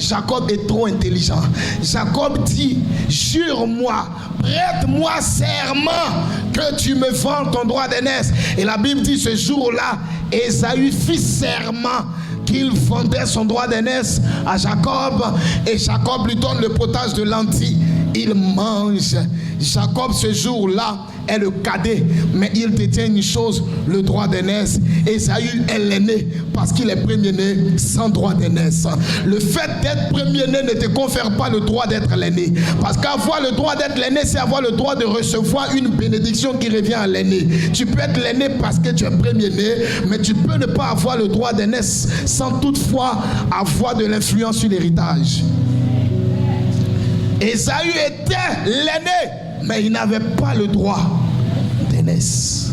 Jacob est trop intelligent. Jacob dit, jure-moi, prête-moi serment que tu me vends ton droit d'aînesse. Et la Bible dit, ce jour-là, Ésaü fit serment qu'il vendait son droit d'aînesse à Jacob, et Jacob lui donne le potage de lentilles. Il mange. Jacob ce jour-là est le cadet, mais il détient une chose, le droit d'aînesse. Ésaü est l'aîné parce qu'il est premier-né sans droit d'aînesse. Le fait d'être premier-né ne te confère pas le droit d'être l'aîné, parce qu'avoir le droit d'être l'aîné, c'est avoir le droit de recevoir une bénédiction qui revient à l'aîné. Tu peux être l'aîné parce que tu es premier-né, mais tu peux ne pas avoir le droit d'aînesse sans toutefois avoir de l'influence sur l'héritage. Ésaü était l'aîné, mais il n'avait pas le droit d'aînesse.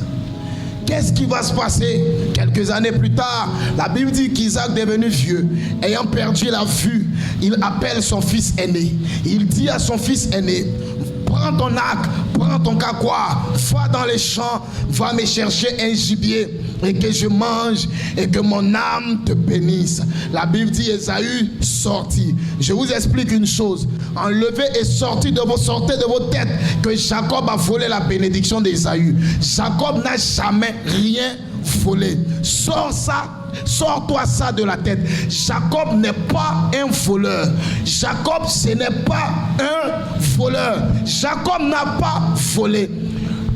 Qu'est-ce qui va se passer? Quelques années plus tard, la Bible dit qu'Isaac, devenu vieux, ayant perdu la vue, il appelle son fils aîné. Il dit à son fils aîné, prends ton arc, prends ton caquois, va dans les champs, va me chercher un gibier et que je mange et que mon âme te bénisse. La Bible dit Ésaü sortit. Je vous explique une chose. Enlevez et sortez de vos têtes que Jacob a volé la bénédiction d'Ésaü. Jacob n'a jamais rien volé. Sors-toi ça de la tête. Jacob n'est pas un voleur. Jacob, ce n'est pas un voleur. Jacob n'a pas volé.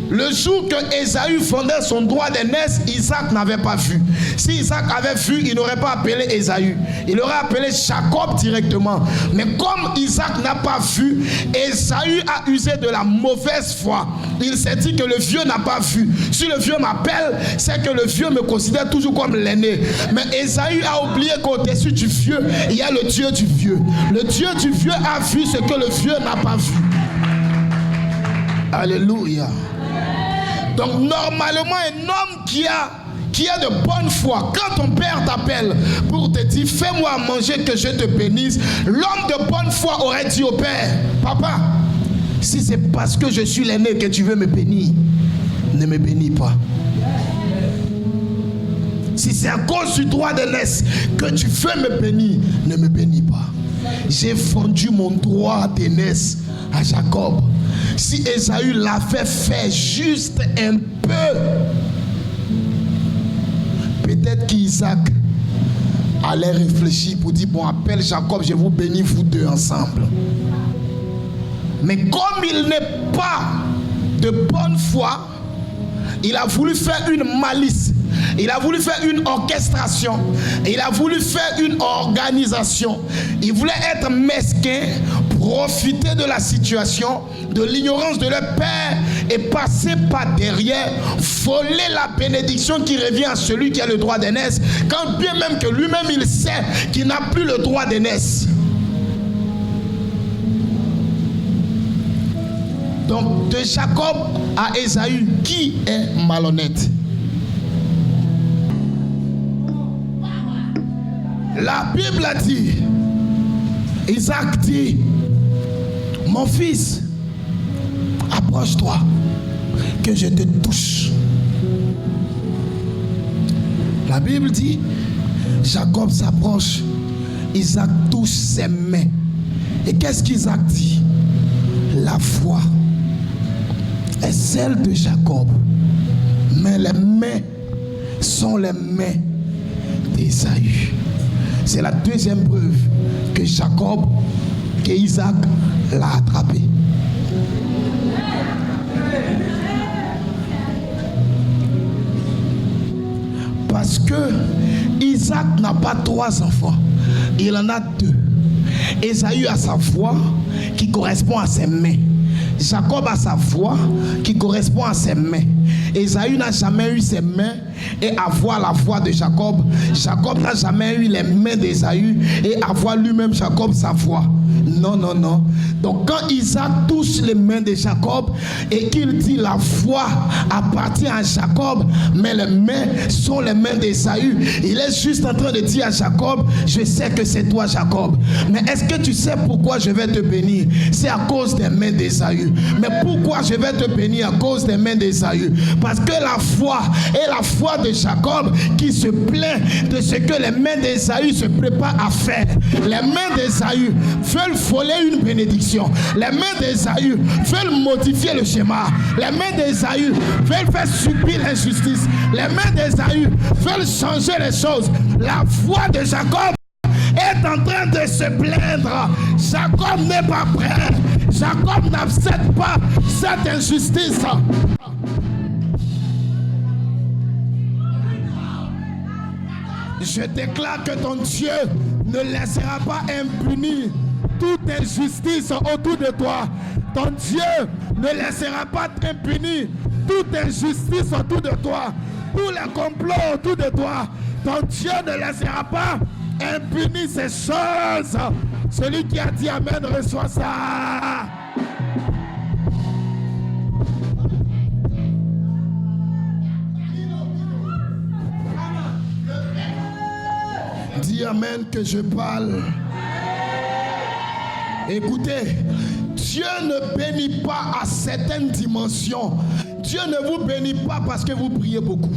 Le jour que Ésaü vendait son droit d'aînesse, Isaac n'avait pas vu. Si Isaac avait vu, il n'aurait pas appelé Ésaü. Il aurait appelé Jacob directement. Mais comme Isaac n'a pas vu, Ésaü a usé de la mauvaise foi. Il s'est dit que le vieux n'a pas vu. Si le vieux m'appelle, c'est que le vieux me considère toujours comme l'aîné. Mais Ésaü a oublié qu'au-dessus du vieux, il y a le Dieu du vieux. Le Dieu du vieux a vu ce que le vieux n'a pas vu. Alléluia. Donc normalement, un homme qui a de bonne foi, quand ton père t'appelle pour te dire fais-moi manger que je te bénisse, l'homme de bonne foi aurait dit au père, papa, si c'est parce que je suis l'aîné que tu veux me bénir, ne me bénis pas. Si c'est à cause du droit d'aînesse que tu veux me bénir, ne me bénis pas. J'ai vendu mon droit d'aînesse à Jacob. Si Ésaü l'avait fait juste un peu, peut-être qu'Isaac allait réfléchir pour dire, bon, appelle Jacob, je vous bénis vous deux ensemble. Mais comme il n'est pas de bonne foi, il a voulu faire une malice. Il a voulu faire une orchestration. Il a voulu faire une organisation. Il voulait être mesquin, profiter de la situation, de l'ignorance de leur père et passer par derrière, voler la bénédiction qui revient à celui qui a le droit d'aînesse, quand bien même que lui-même il sait qu'il n'a plus le droit d'aînesse. Donc de Jacob à Ésaü, qui est malhonnête? La Bible a dit, Isaac dit, mon fils, approche-toi, que je te touche. La Bible dit, Jacob s'approche, Isaac touche ses mains. Et qu'est-ce qu'Isaac dit? La foi est celle de Jacob, mais les mains sont les mains d'Ésaü. C'est la deuxième preuve que Isaac l'a attrapé. Parce que Isaac n'a pas 3 enfants, il en a 2. Ésaü a sa voix qui correspond à ses mains. Jacob a sa voix qui correspond à ses mains. Ésaü n'a jamais eu ses mains et avoir la voix de Jacob. Jacob n'a jamais eu les mains d'Ésaü et avoir lui-même Jacob sa voix. Non, non, non. Donc quand Isaac touche les mains de Jacob et qu'il dit la foi appartient à Jacob, mais les mains sont les mains d'Ésaü, il est juste en train de dire à Jacob, je sais que c'est toi Jacob, mais est-ce que tu sais pourquoi je vais te bénir? C'est à cause des mains d'Ésaü. Mais pourquoi je vais te bénir? À cause des mains d'Ésaü. Parce que la foi est la foi de Jacob qui se plaint de ce que les mains d'Ésaü se préparent à faire. Les mains d'Ésaü veulent voler une bénédiction. Les mains d'Ésaü veulent modifier le schéma. Les mains d'Ésaü veulent faire subir l'injustice. Les mains d'Ésaü veulent changer les choses. La foi de Jacob est en train de se plaindre. Jacob n'est pas prêt. Jacob n'accepte pas cette injustice. Je déclare que ton Dieu ne laissera pas impuni toute injustice autour de toi. Ton Dieu ne laissera pas impuni toute injustice autour de toi. Tous les complots autour de toi. Ton Dieu ne laissera pas impuni ces choses. Celui qui a dit Amen reçoit ça. Dis Amen que je parle. Écoutez, Dieu ne bénit pas à certaines dimensions. Dieu ne vous bénit pas parce que vous priez beaucoup.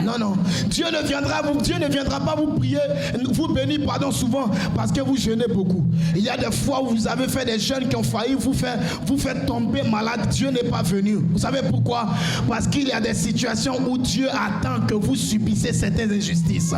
Non, non. Dieu ne viendra pas vous bénir souvent parce que vous jeûnez beaucoup. Il y a des fois où vous avez fait des jeûnes qui ont failli vous faire tomber malade. Dieu n'est pas venu. Vous savez pourquoi? Parce qu'il y a des situations où Dieu attend que vous subissez certaines injustices.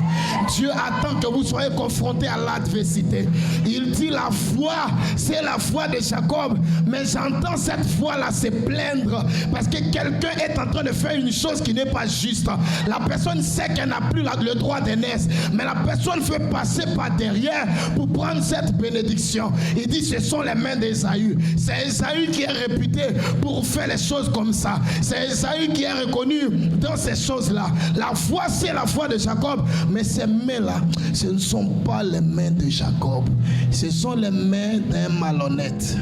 Dieu attend que vous soyez confrontés à l'adversité. Il dit la foi, c'est la foi de Jacob. Mais j'entends cette foi-là se plaindre parce que quelqu'un est en train de faire une chose qui n'est pas juste. La personne sait qu'elle n'a plus le droit d'aînesse, mais la personne veut passer par derrière pour prendre cette bénédiction. Il dit ce sont les mains d'Ésaü. C'est Ésaü qui est réputé pour faire les choses comme ça. C'est Ésaü qui est reconnu dans ces choses-là. La foi, c'est la foi de Jacob, mais ces mains-là, ce ne sont pas les mains de Jacob. Ce sont les mains d'un malhonnête.